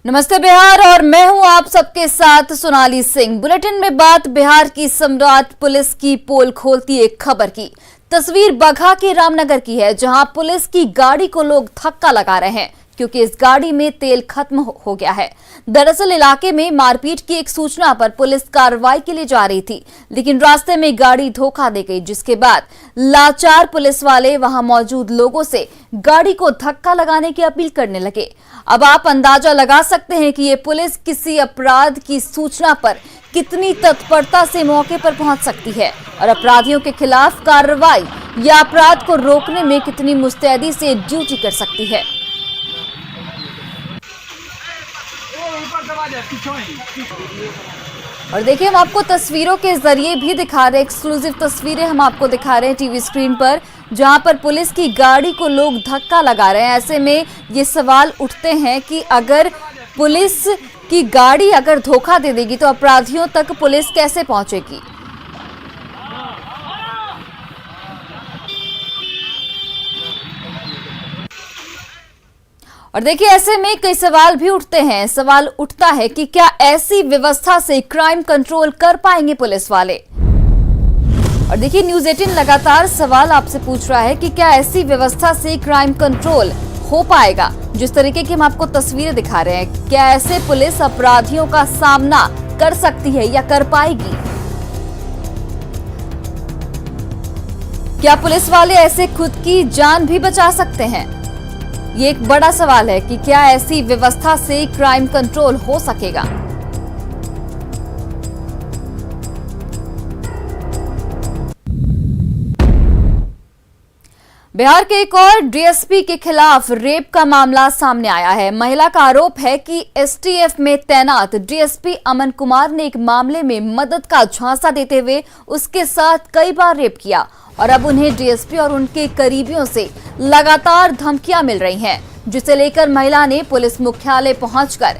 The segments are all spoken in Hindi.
नमस्ते बिहार और मैं हूं आप सबके साथ सोनाली सिंह। बुलेटिन में बात बिहार की सम्राट पुलिस की पोल खोलती एक खबर की। तस्वीर बगहा के रामनगर की है, जहां पुलिस की गाड़ी को लोग धक्का लगा रहे हैं क्योंकि इस गाड़ी में तेल खत्म हो गया है। दरअसल इलाके में मारपीट की एक सूचना पर पुलिस कार्रवाई के लिए जा रही थी, लेकिन रास्ते में गाड़ी धोखा दे गई, जिसके बाद लाचार पुलिस वाले वहां मौजूद लोगों से गाड़ी को धक्का लगाने की अपील करने लगे। अब आप अंदाजा लगा सकते हैं कि ये पुलिस किसी अपराध की सूचना पर कितनी तत्परता से मौके पर पहुंच सकती है और अपराधियों के खिलाफ कार्रवाई या अपराध को रोकने में कितनी मुस्तैदी से ड्यूटी कर सकती है। और देखिए, हम आपको तस्वीरों के जरिए भी दिखा रहे हैं, एक्सक्लूसिव तस्वीरें हम आपको दिखा रहे हैं टीवी स्क्रीन पर, जहां पर पुलिस की गाड़ी को लोग धक्का लगा रहे हैं। ऐसे में ये सवाल उठते हैं कि अगर पुलिस की गाड़ी अगर धोखा दे देगी तो अपराधियों तक पुलिस कैसे पहुंचेगी। और देखिए, ऐसे में कई सवाल भी उठते हैं। सवाल उठता है कि क्या ऐसी व्यवस्था से क्राइम कंट्रोल कर पाएंगे पुलिस वाले। और देखिए, न्यूज़ 18 लगातार सवाल आपसे पूछ रहा है कि क्या ऐसी व्यवस्था से क्राइम कंट्रोल हो पाएगा। जिस तरीके की हम आपको तस्वीरें दिखा रहे हैं, क्या ऐसे पुलिस अपराधियों का सामना कर सकती है या कर पाएगी। क्या पुलिस वाले ऐसे खुद की जान भी बचा सकते हैं। ये एक बड़ा सवाल है कि क्या ऐसी व्यवस्था से क्राइम कंट्रोल हो सकेगा। बिहार के एक और डीएसपी के खिलाफ रेप का मामला सामने आया है। महिला का आरोप है कि एसटीएफ में तैनात डीएसपी अमन कुमार ने एक मामले में मदद का झांसा देते हुए उसके साथ कई बार रेप किया और अब उन्हें डीएसपी और उनके करीबियों से लगातार धमकियां मिल रही हैं, जिसे लेकर महिला ने पुलिस मुख्यालय पहुंचकर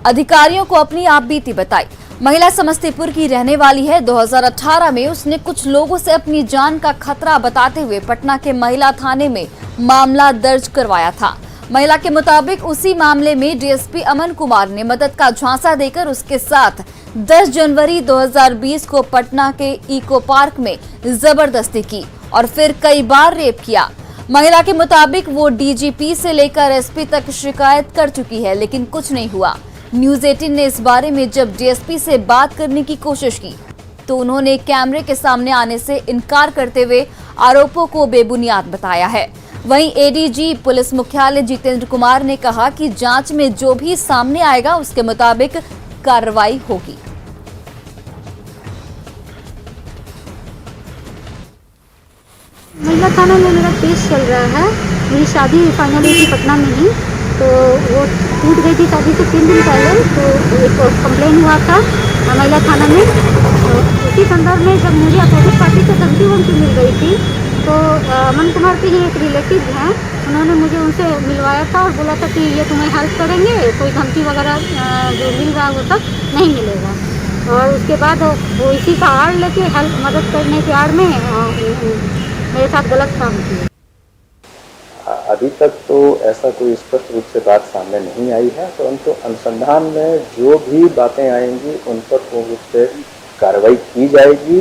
अधिकारियों को अपनी आपबीती बताई। महिला समस्तीपुर की रहने वाली है। 2018 में उसने कुछ लोगों से अपनी जान का खतरा बताते हुए पटना के महिला थाने में मामला दर्ज करवाया था। महिला के मुताबिक उसी मामले में डीएसपी अमन कुमार ने मदद का झांसा देकर उसके साथ 10 जनवरी 2020 को पटना के इको पार्क में जबरदस्ती की और फिर कई बार रेप किया। महिला के मुताबिक वो डीजीपी से लेकर एसपी तक शिकायत कर चुकी है, लेकिन कुछ नहीं हुआ। न्यूज़ 18 ने इस बारे में जब डीएसपी से बात करने की कोशिश की तो उन्होंने कैमरे के सामने आने से इनकार करते हुए आरोपों को बेबुनियाद बताया है। वहीं एडीजी पुलिस मुख्यालय जितेंद्र कुमार ने कहा कि जांच में जो भी सामने आएगा उसके मुताबिक कार्रवाई होगी। महिला थाना में मेरा केस चल रहा है। मेरी शादी फाइनल हुई थी पटना में ही, तो वो टूट गई थी शादी से 3 दिन पहले। तो एक कंप्लेन हुआ था महिला थाना में। तो उसी संदर्भ में जब मुझे अपोजिट पार्टी से धमकी मिल गई थी, तो अमन कुमार के ही एक रिलेटिव हैं, उन्होंने मुझे उनसे मिलवाया था और बोला था कि ये तुम्हें हेल्प करेंगे, कोई धमकी वगैरह जो मिल रहा है वो तक नहीं मिलेगा। और उसके बाद वो इसी का आड़ लेके हेल्प मदद करने के आड़ में मेरे साथ गलत काम किया। अभी तक तो ऐसा कोई स्पष्ट रूप से बात सामने नहीं आई है, परंतु अनुसंधान में जो भी बातें आएंगी उन पर पूर्ण रूप से कार्रवाई की जाएगी।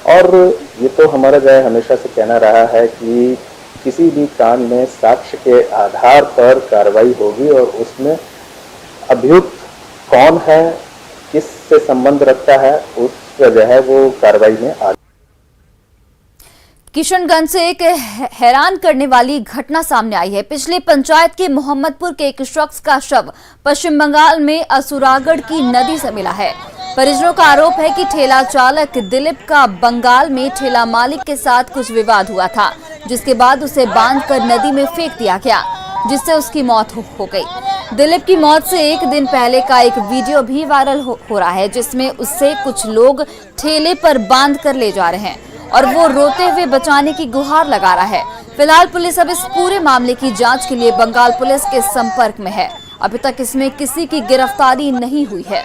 और ये तो हमारा जो हमेशा से कहना रहा है कि किसी भी कांड में साक्ष्य के आधार पर कार्रवाई होगी और उसमें अभियुक्त कौन है, किससे संबंध रखता है, उस जो है वो कार्रवाई में आ। किशनगंज से एक हैरान करने वाली घटना सामने आई है। पिछले पंचायत के मोहम्मदपुर के एक शख्स का शव पश्चिम बंगाल में असुरागढ़ की नदी से मिला है। परिजनों का आरोप है कि ठेला चालक दिलीप का बंगाल में ठेला मालिक के साथ कुछ विवाद हुआ था, जिसके बाद उसे बांधकर नदी में फेंक दिया गया, जिससे उसकी मौत हो गई। दिलीप की मौत से एक दिन पहले का एक वीडियो भी वायरल हो रहा है, जिसमें उससे कुछ लोग ठेले पर बांध कर ले जा रहे हैं और वो रोते हुए बचाने की गुहार लगा रहा है। फिलहाल पुलिस अब इस पूरे मामले की जांच के लिए बंगाल पुलिस के संपर्क में है। अभी तक इसमें किसी की गिरफ्तारी नहीं हुई है।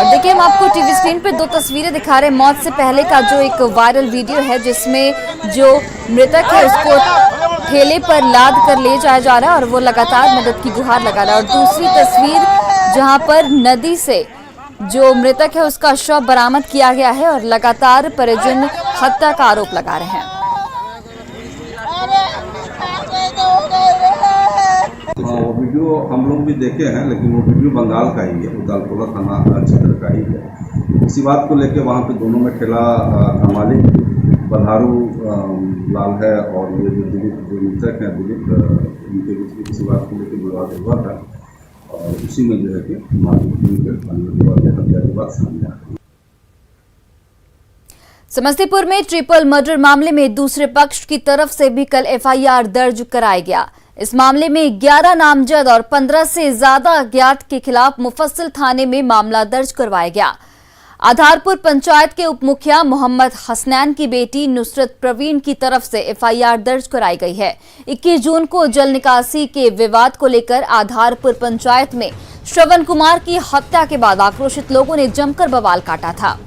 और देखिए हम आपको टीवी स्क्रीन पे दो तस्वीरें दिखा रहे हैं मौत से पहले का जो एक वायरल वीडियो है जिसमें जो मृतक है उसको ठेले पर लाद कर ले जाया जा रहा है और वो लगातार मदद की गुहार लगा रहा है। और दूसरी तस्वीर जहां पर नदी से जो मृतक है उसका शव बरामद किया गया है और लगातार परिजन हत्या का आरोप लगा रहे हैं। वो वीडियो हम लोग भी देखे हैं, लेकिन वो वीडियो बंगाल का ही है, उदालपुरा थाना क्षेत्र का ही है। इसी बात को लेकर वहाँ पे दोनों में ठेला का मालिक बल्हारू लाल है और ये जो दिलीप जो मृतक हैं दिलीप, उनके बीच में किसी बात को लेकर विवाद हुआ था और उसी में जो है कि मारपीट हत्या की बात सामने आ गई। समस्तीपुर में ट्रिपल मर्डर मामले में दूसरे पक्ष की तरफ से भी कल एफआईआर दर्ज कराया गया। इस मामले में 11 नामजद और 15 से ज्यादा अज्ञात के खिलाफ मुफस्सिल थाने में मामला दर्ज करवाया गया। आधारपुर पंचायत के उप मुखिया मोहम्मद हसनैन की बेटी नुसरत प्रवीण की तरफ से एफआईआर दर्ज कराई गई है। 21 जून को जल निकासी के विवाद को लेकर आधारपुर पंचायत में श्रवण कुमार की हत्या के बाद आक्रोशित लोगों ने जमकर बवाल काटा था।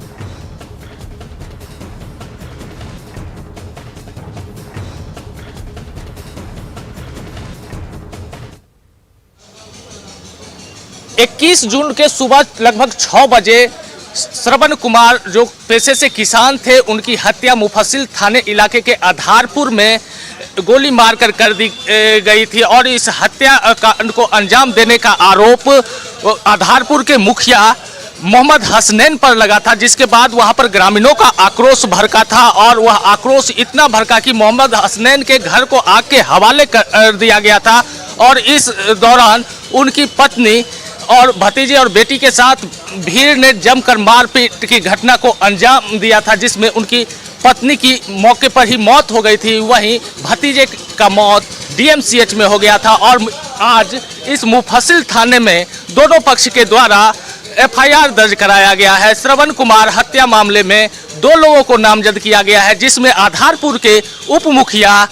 इक्कीस जून के सुबह लगभग 6 बजे श्रवण कुमार जो पेशे से किसान थे उनकी हत्या मुफस्सिल थाने इलाके के आधारपुर में गोली मारकर कर दी गई थी और इस हत्या को अंजाम देने का आरोप आधारपुर के मुखिया मोहम्मद हसनैन पर लगा था, जिसके बाद वहां पर ग्रामीणों का आक्रोश भड़का था और वह आक्रोश इतना भड़का कि मोहम्मद हसनैन के घर को आग के हवाले कर दिया गया था और इस दौरान उनकी पत्नी और भतीजे और बेटी के साथ भीड़ ने जमकर मारपीट की घटना को अंजाम दिया था, जिसमें उनकी पत्नी की मौके पर ही मौत हो गई थी। वहीं भतीजे का मौत डीएमसीएच में हो गया था और आज इस मुफस्सिल थाने में दोनों पक्ष के द्वारा एफआईआर दर्ज कराया गया है। श्रवण कुमार हत्या मामले में 2 लोगों को नामजद किया गया है, जिसमें आधारपुर के उप मुखिया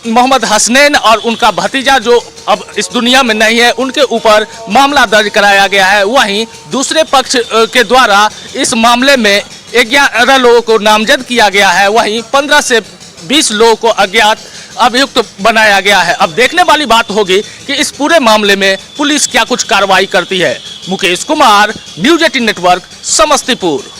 मोहम्मद हसनैन और उनका भतीजा जो अब इस दुनिया में नहीं है उनके ऊपर मामला दर्ज कराया गया है। वहीं दूसरे पक्ष के द्वारा इस मामले में 11 लोगों को नामजद किया गया है। वहीं 15 से 20 लोगों को अज्ञात अभियुक्त बनाया गया है। अब देखने वाली बात होगी कि इस पूरे मामले में पुलिस क्या कुछ कार्रवाई करती है। Mukesh Kumar, news 18 network, Samastipur.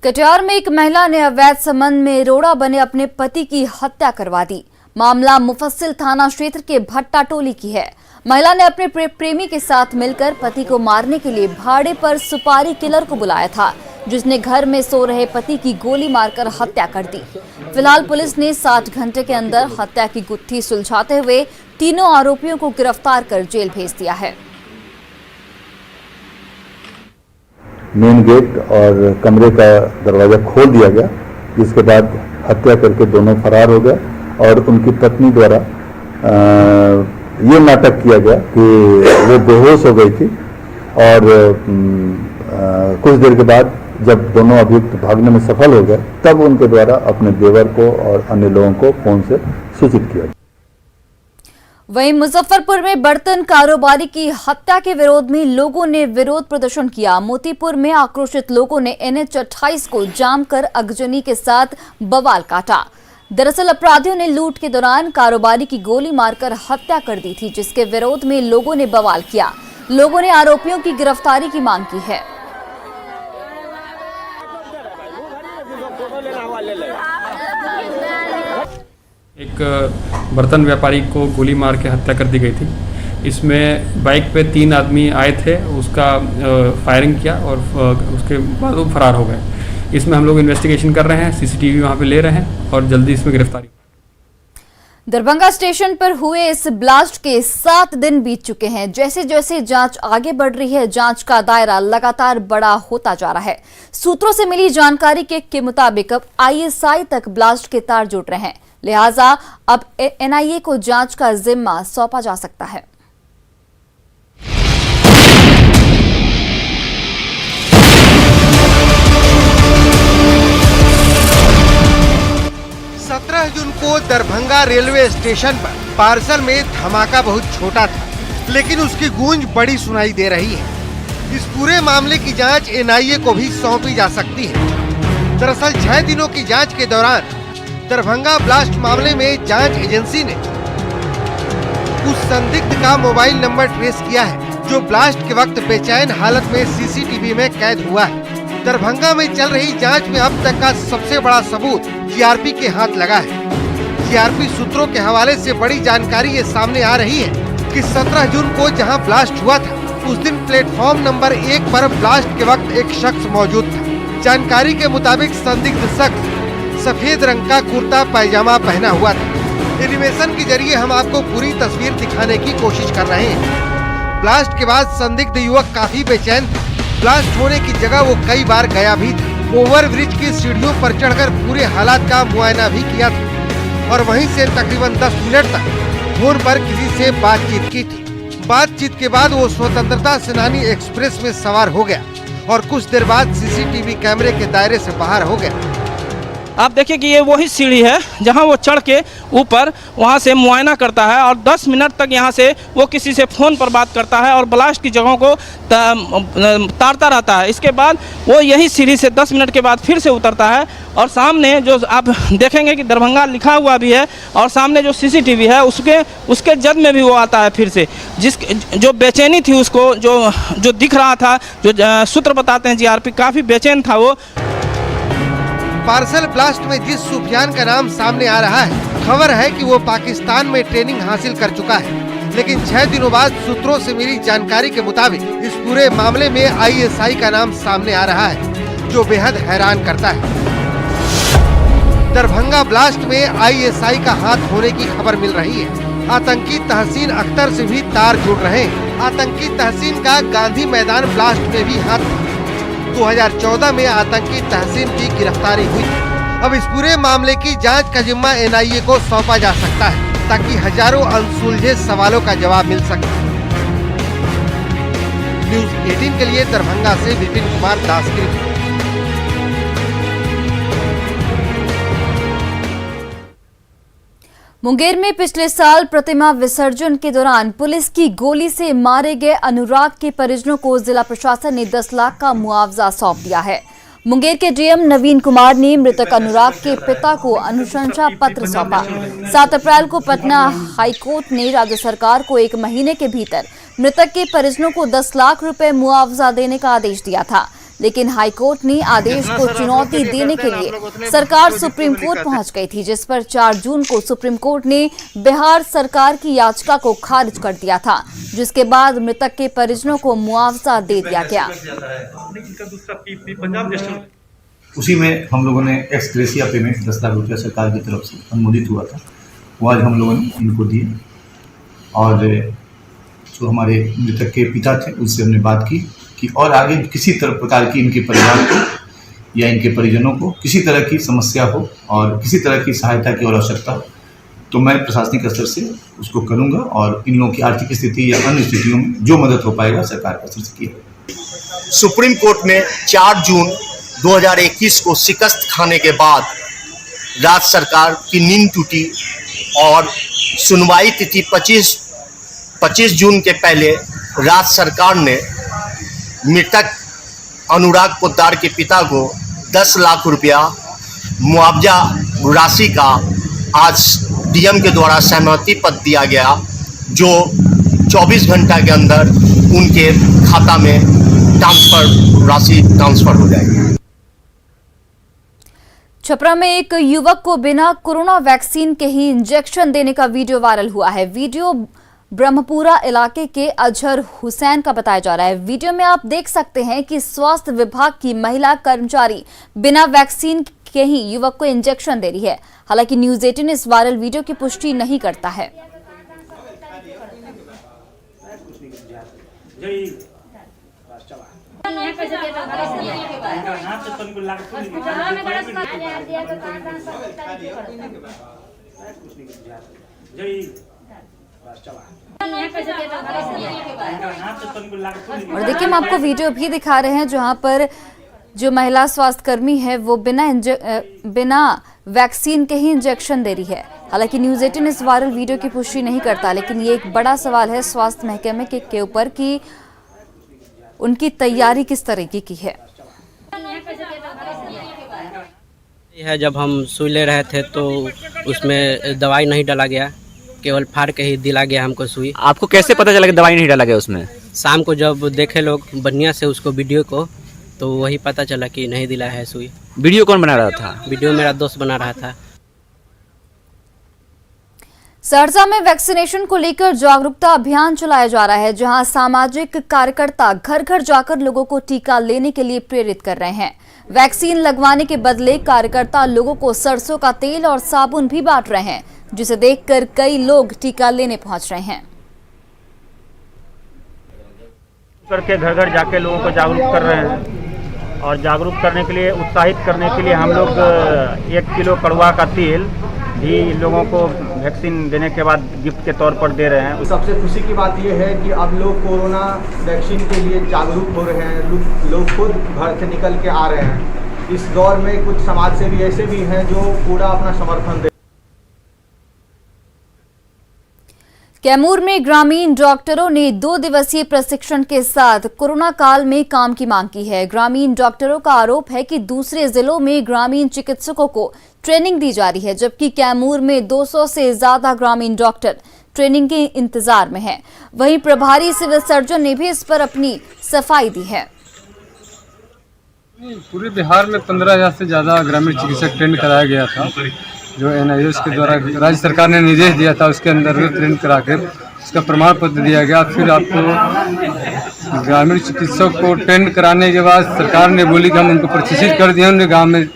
कटिहार में एक महिला ने अवैध संबंध में रोड़ा बने अपने पति की हत्या करवा दी। मामला मुफस्सिल थाना क्षेत्र के भट्टा टोली की है। महिला ने अपने प्रेमी के साथ मिलकर पति को मारने के लिए भाड़े पर सुपारी किलर को बुलाया था, जिसने घर में सो रहे पति की गोली मारकर हत्या कर दी। फिलहाल पुलिस ने 60 घंटे के अंदर हत्या की गुत्थी सुलझाते हुए तीनों आरोपियों को गिरफ्तार कर जेल भेज दिया है। मेन गेट और कमरे का दरवाजा खोल दिया गया, जिसके बाद हत्या करके दोनों फरार हो गए और उनकी पत्नी द्वारा ये नाटक किया गया कि वो बेहोश हो गई थी और कुछ देर के बाद जब दोनों अभियुक्त भागने में सफल हो गए तब उनके द्वारा अपने देवर को और अन्य लोगों को फोन से सूचित किया। वहीं मुजफ्फरपुर में बर्तन कारोबारी की हत्या के विरोध में लोगों ने विरोध प्रदर्शन किया। मोतीपुर में आक्रोशित लोगों ने NH 28 को जाम कर अगजनी के साथ बवाल काटा। दरअसल अपराधियों ने लूट के दौरान कारोबारी की गोली मारकर हत्या कर दी थी, जिसके विरोध में लोगों ने बवाल किया। लोगों ने आरोपियों की गिरफ्तारी की मांग की है। एक बर्तन व्यापारी को गोली मार के हत्या कर दी गई थी। इसमें बाइक पे 3 आदमी आए थे, उसका फायरिंग किया और उसके बाद वो फरार हो गए। इसमें हम लोग इन्वेस्टिगेशन कर रहे हैं, सीसीटीवी वहाँ पे ले रहे हैं और जल्दी इसमें गिरफ्तारी। दरभंगा स्टेशन पर हुए इस ब्लास्ट के 7 दिन बीत चुके हैं। जैसे जैसे जांच आगे बढ़ रही है, जांच का दायरा लगातार बड़ा होता जा रहा है। सूत्रों से मिली जानकारी के मुताबिक अब ISI तक ब्लास्ट के तार जुड़ रहे हैं, लिहाजा अब NIA को जांच का जिम्मा सौंपा जा सकता है। जून को दरभंगा रेलवे स्टेशन पर पार्सल में धमाका बहुत छोटा था, लेकिन उसकी गूंज बड़ी सुनाई दे रही है। इस पूरे मामले की जांच एनआईए को भी सौंपी जा सकती है। दरअसल 6 दिनों की जांच के दौरान दरभंगा ब्लास्ट मामले में जांच एजेंसी ने उस संदिग्ध का मोबाइल नंबर ट्रेस किया है जो ब्लास्ट के वक्त बेचैन हालत में सीसीटीवी में कैद हुआ है। दरभंगा में चल रही जांच में अब तक का सबसे बड़ा सबूत जीआरपी के हाथ लगा है। जीआरपी सूत्रों के हवाले से बड़ी जानकारी ये सामने आ रही है कि 17 जून को जहां ब्लास्ट हुआ था उस दिन प्लेटफॉर्म नंबर 1 पर ब्लास्ट के वक्त एक शख्स मौजूद था। जानकारी के मुताबिक संदिग्ध शख्स सफेद रंग का कुर्ता पैजामा पहना हुआ था। एनिमेशन के जरिए हम आपको पूरी तस्वीर दिखाने की कोशिश कर रहे हैं। ब्लास्ट के बाद संदिग्ध युवक काफी बेचैन था। ब्लास्ट होने की जगह वो कई बार गया भी था। ओवरब्रिज की सीढ़ियों पर चढ़कर पूरे हालात का मुआयना भी किया था और वहीं से तकरीबन 10 मिनट तक फोन पर किसी से बातचीत की थी। बातचीत के बाद वो स्वतंत्रता सेनानी एक्सप्रेस में सवार हो गया और कुछ देर बाद सीसीटीवी कैमरे के दायरे से बाहर हो गया। आप देखिए कि ये वही सीढ़ी है जहां वो चढ़ के ऊपर वहां से मुआयना करता है और 10 मिनट तक यहां से वो किसी से फ़ोन पर बात करता है और ब्लास्ट की जगहों को तारता रहता है। इसके बाद वो यही सीढ़ी से 10 मिनट के बाद फिर से उतरता है और सामने जो आप देखेंगे कि दरभंगा लिखा हुआ भी है और सामने जो सीसीटीवी है उसके जद में भी वो आता है फिर से। जो बेचैनी थी उसको जो दिख रहा था, जो सूत्र बताते हैं जीआरपी काफ़ी बेचैन था वो। पार्सल ब्लास्ट में जिस सुफियान का नाम सामने आ रहा है, खबर है कि वो पाकिस्तान में ट्रेनिंग हासिल कर चुका है। लेकिन 6 दिनों बाद सूत्रों से मिली जानकारी के मुताबिक इस पूरे मामले में आईएसआई का नाम सामने आ रहा है, जो बेहद हैरान करता है। दरभंगा ब्लास्ट में आईएसआई का हाथ होने की खबर मिल रही है। आतंकी तहसीन अख्तर से भी तार जुड़ रहे हैं। आतंकी तहसीन का गांधी मैदान ब्लास्ट में भी हाथ 2014 में आतंकी तहसीन की गिरफ्तारी हुई। अब इस पूरे मामले की जांच का जिम्मा एनआईए को सौंपा जा सकता है ताकि हजारों अनसुलझे सवालों का जवाब मिल सके। न्यूज़ 18 के लिए दरभंगा से विपिन कुमार दास की रिपोर्ट। मुंगेर में पिछले साल प्रतिमा विसर्जन के दौरान पुलिस की गोली से मारे गए अनुराग के परिजनों को जिला प्रशासन ने 10 लाख का मुआवजा सौंप दिया है। मुंगेर के डीएम नवीन कुमार ने मृतक अनुराग के पिता को अनुशंसा पत्र सौंपा। 7 अप्रैल को पटना हाईकोर्ट ने राज्य सरकार को 1 महीने के भीतर मृतक के परिजनों को 10 लाख रुपए मुआवजा देने का आदेश दिया था, लेकिन हाईकोर्ट ने आदेश को चुनौती देने के लिए सरकार सुप्रीम कोर्ट पहुंच गई थी, जिस पर 4 जून को सुप्रीम कोर्ट ने बिहार सरकार की याचिका को खारिज कर दिया था, जिसके बाद मृतक के परिजनों को मुआवजा दे दिया गया। उसी में हम लोगों ने एक्स ग्रेसिया पेमेंट 10 लाख रुपया सरकार की तरफ से अनुमोदित हुआ था, वो आज हम लोगों ने इनको दिए। और जो हमारे मृतक के पिता थे उनसे हमने बात की कि और आगे किसी तरह प्रकार की इनके परिवार को या इनके परिजनों को किसी तरह की समस्या हो और किसी तरह की सहायता की और आवश्यकता हो तो मैं प्रशासनिक स्तर से उसको करूंगा और इन लोगों की आर्थिक स्थिति या अन्य स्थितियों में जो मदद हो पाएगा सरकार का स्तर से किया। सुप्रीम कोर्ट ने 4 जून 2021 को शिकस्त खाने के बाद राज्य सरकार की नींद टूटी और सुनवाई तिथि 25 जून के पहले राज्य सरकार ने मृतक अनुराग पोद्दार के पिता को 10 लाख रुपया मुआवजा राशि का आज डीएम के द्वारा सहमति पत्र दिया गया, जो 24 घंटा के अंदर उनके खाता में राशि ट्रांसफर हो जाएगी। छपरा में एक युवक को बिना कोरोना वैक्सीन के ही इंजेक्शन देने का वीडियो वायरल हुआ है। वीडियो ब्रह्मपुरा इलाके के अजहर हुसैन का बताया जा रहा है। वीडियो में आप देख सकते हैं कि स्वास्थ्य विभाग की महिला कर्मचारी बिना वैक्सीन के ही युवक को इंजेक्शन दे रही है। हालांकि न्यूज़ 18 इस वायरल वीडियो की पुष्टि नहीं करता है। और देखिए, हम आपको वीडियो भी दिखा रहे हैं जहां पर जो महिला स्वास्थ्य कर्मी है वो बिना वैक्सीन के ही इंजेक्शन दे रही है। हालांकि न्यूज़ 18 इस वायरल वीडियो की पुष्टि नहीं करता, लेकिन ये एक बड़ा सवाल है स्वास्थ्य महकमे के ऊपर कि उनकी तैयारी किस तरीके की है। है जब हम सुई ले रहे थे तो उसमें दवाई नहीं डाला गया, केवल फाड़ के ही दिला गया हमको सुई। आपको कैसे पता चला कि दवाई नहीं डाला गया उसमें? शाम को जब देखे लोग बढ़िया से उसको वीडियो को, तो वही पता चला कि नहीं दिला है सुई। वीडियो कौन बना रहा था? वीडियो मेरा दोस्त बना रहा था। सहरसा में वैक्सीनेशन को लेकर जागरूकता अभियान चलाया जा रहा है, जहां सामाजिक कार्यकर्ता घर घर जाकर लोगों को टीका लेने के लिए प्रेरित कर रहे हैं। वैक्सीन लगवाने के बदले कार्यकर्ता लोगों को सरसों का तेल और साबुन भी बांट रहे हैं, जिसे देखकर कई लोग टीका लेने पहुंच रहे हैं। करके घर घर जाके लोगों को जागरूक कर रहे हैं, और जागरूक करने के लिए, उत्साहित करने के लिए हम लोग 1 किलो कड़वा का तेल भी लोगों को वैक्सीन देने के बाद गिफ्ट के तौर पर दे रहे हैं। सबसे खुशी की बात यह है कि अब लोग कोरोना वैक्सीन के लिए जागरूक हो रहे हैं, लोग खुद घर से निकल के आ रहे हैं। इस दौर में कुछ समाज सेवी ऐसे भी हैं जो पूरा अपना समर्थन दे। कैमूर में ग्रामीण डॉक्टरों ने 2 दिवसीय प्रशिक्षण के साथ कोरोना काल में काम की मांग की है। ग्रामीण डॉक्टरों का आरोप है कि दूसरे जिलों में ग्रामीण चिकित्सकों को ट्रेनिंग दी जा रही है, जबकि कैमूर में 200 से ज्यादा ग्रामीण डॉक्टर ट्रेनिंग के इंतजार में हैं। वहीं प्रभारी सिविल सर्जन ने भी इस पर अपनी सफाई दी है। पूरे बिहार में 15,000 से ज्यादा ग्रामीण चिकित्सक ट्रेन कराया गया था, जो NIOS के द्वारा राज्य सरकार ने निर्देश दिया था, उसके अंदर ट्रेन करा कर इसका प्रमाण पत्र दिया गया। फिर आपको ग्रामीण चिकित्सक को ट्रेन कराने के बाद सरकार ने बोली कि हम उनको प्रशिक्षित कर दिए, उन्हें गाँव में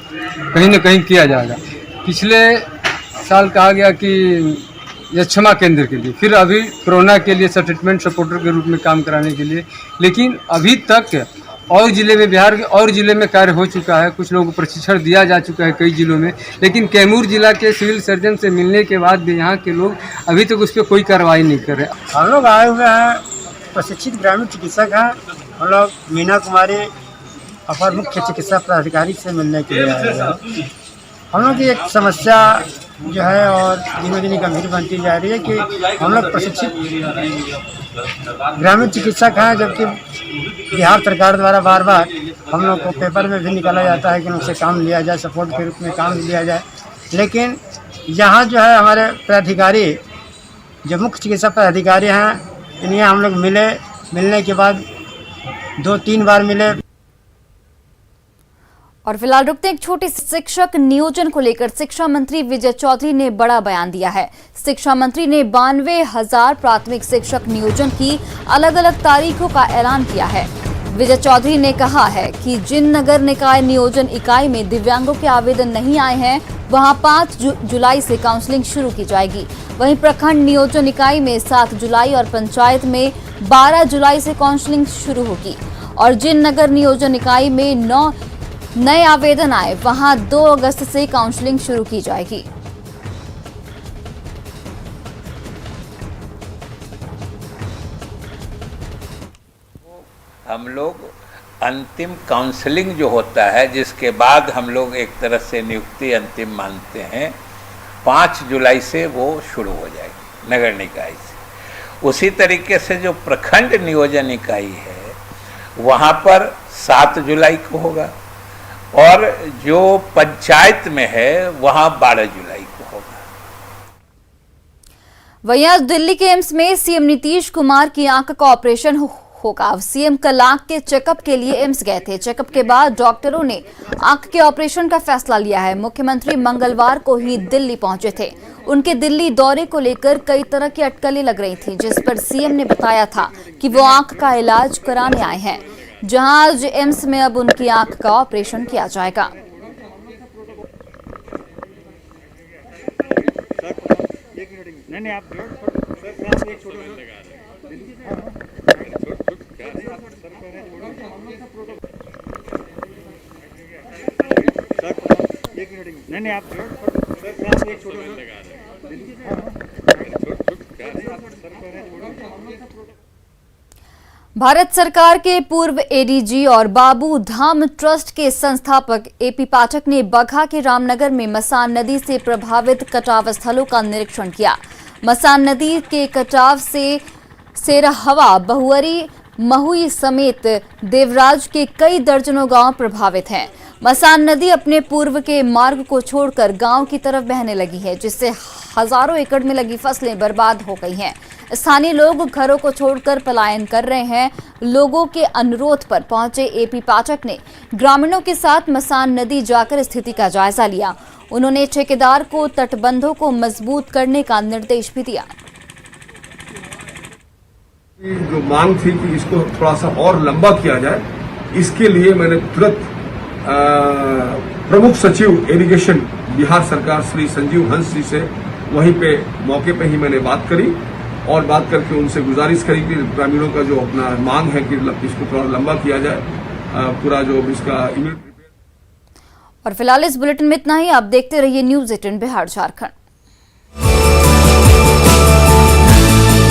कहीं न कहीं किया जाएगा। पिछले साल कहा गया कि यह क्षमा केंद्र के लिए, फिर अभी कोरोना के लिए सब ट्रीटमेंट सपोर्टर के रूप में काम कराने के लिए, लेकिन अभी तक और जिले में, बिहार के और जिले में कार्य हो चुका है। कुछ लोगों को प्रशिक्षण दिया जा चुका है कई जिलों में, लेकिन कैमूर जिला के सिविल सर्जन से मिलने के बाद भी यहाँ के लोग अभी तक उस पर कोई कार्रवाई नहीं कर रहे। हम लोग आए हुए हैं, प्रशिक्षित ग्रामीण चिकित्सक हैं। हम लोग मीना कुमारी अपर मुख्य चिकित्सा पदाधिकारी से मिलने के लिए आए हैं। हम लोग की एक समस्या जो है और दिनों दिन गंभीर बनती जा रही है कि हम लोग प्रशिक्षित ग्रामीण चिकित्सक हैं, जबकि बिहार सरकार द्वारा बार बार हम लोग को पेपर में भी निकाला जाता है कि उनसे काम लिया जाए, सपोर्ट के रूप में काम लिया जाए। लेकिन यहाँ जो है हमारे पदाधिकारी, जो मुख्य चिकित्सा पदाधिकारी हैं, इन्हें हम लोग मिलने के बाद 2-3 बार मिले। और फिलहाल रुकते हैं एक छोटे शिक्षक नियोजन को लेकर। शिक्षा मंत्री विजय चौधरी ने बड़ा बयान दिया है। शिक्षा मंत्री ने 92,000 प्राथमिक शिक्षक नियोजन की अलग अलग तारीखों का ऐलान किया है। विजय चौधरी ने कहा है कि जिन नगर निकाय नियोजन इकाई में दिव्यांगों के आवेदन नहीं आए हैं, वहां 5 जुलाई से काउंसलिंग शुरू की जाएगी। वहीं प्रखंड नियोजन इकाई में 7 जुलाई और पंचायत में 12 जुलाई से काउंसलिंग शुरू होगी। और जिन नगर नियोजन इकाई में 9 नए आवेदन आए, वहां 2 अगस्त से काउंसलिंग शुरू की जाएगी। हम लोग अंतिम काउंसलिंग जो होता है, जिसके बाद हम लोग एक तरह से नियुक्ति अंतिम मानते हैं, 5 जुलाई से वो शुरू हो जाएगी नगर निकाय से। उसी तरीके से जो प्रखंड नियोजन इकाई है, वहाँ पर 7 जुलाई को होगा, और जो पंचायत में है वहां 12 जुलाई को होगा। वहीं आज दिल्ली के एम्स में सीएम नीतीश कुमार की आंख का ऑपरेशन होगा। सीएम कल आंख के चेकअप के लिए एम्स गए थे। चेकअप के बाद डॉक्टरों ने आंख के ऑपरेशन का फैसला लिया है। मुख्यमंत्री मंगलवार को ही दिल्ली पहुंचे थे। उनके दिल्ली दौरे को लेकर कई तरह की अटकलें लग रही थी, जिस पर सीएम ने बताया था कि वो आंख का इलाज कराने आए हैं, जहां आज एम्स में अब उनकी आंख का ऑपरेशन किया जाएगा। भारत सरकार के पूर्व एडीजी और बाबू धाम ट्रस्ट के संस्थापक एपी पाठक ने बगहा के रामनगर में मसान नदी से प्रभावित कटाव स्थलों का निरीक्षण किया। मसान नदी के कटाव से सेरहवा, बहुअरी, महुई समेत देवराज के कई दर्जनों गांव प्रभावित हैं। मसान नदी अपने पूर्व के मार्ग को छोड़कर गांव की तरफ बहने लगी है, जिससे हजारों एकड़ में लगी फसलें बर्बाद हो गई हैं। स्थानीय लोग घरों को छोड़कर पलायन कर रहे हैं। लोगों के अनुरोध पर पहुंचे एपी पाठक ने ग्रामीणों के साथ मसान नदी जाकर स्थिति का जायजा लिया। उन्होंने ठेकेदार को तटबंधों को मजबूत करने का निर्देश भी दिया। जो मांग थी कि इसको थोड़ा सा और लंबा किया जाए, इसके लिए मैंने तुरंत प्रमुख सचिव इरिगेशन बिहार सरकार श्री संजीव हंस जी से वहीं पे मौके पे ही मैंने बात करी और बात करके उनसे गुजारिश करी कि ग्रामीणों का जो अपना मांग है कि इसको थोड़ा लंबा किया जाए, पूरा जो इसका और फिलहाल इस बुलेटिन में इतना ही। आप देखते रहिए न्यूज़ 18 बिहार झारखंड।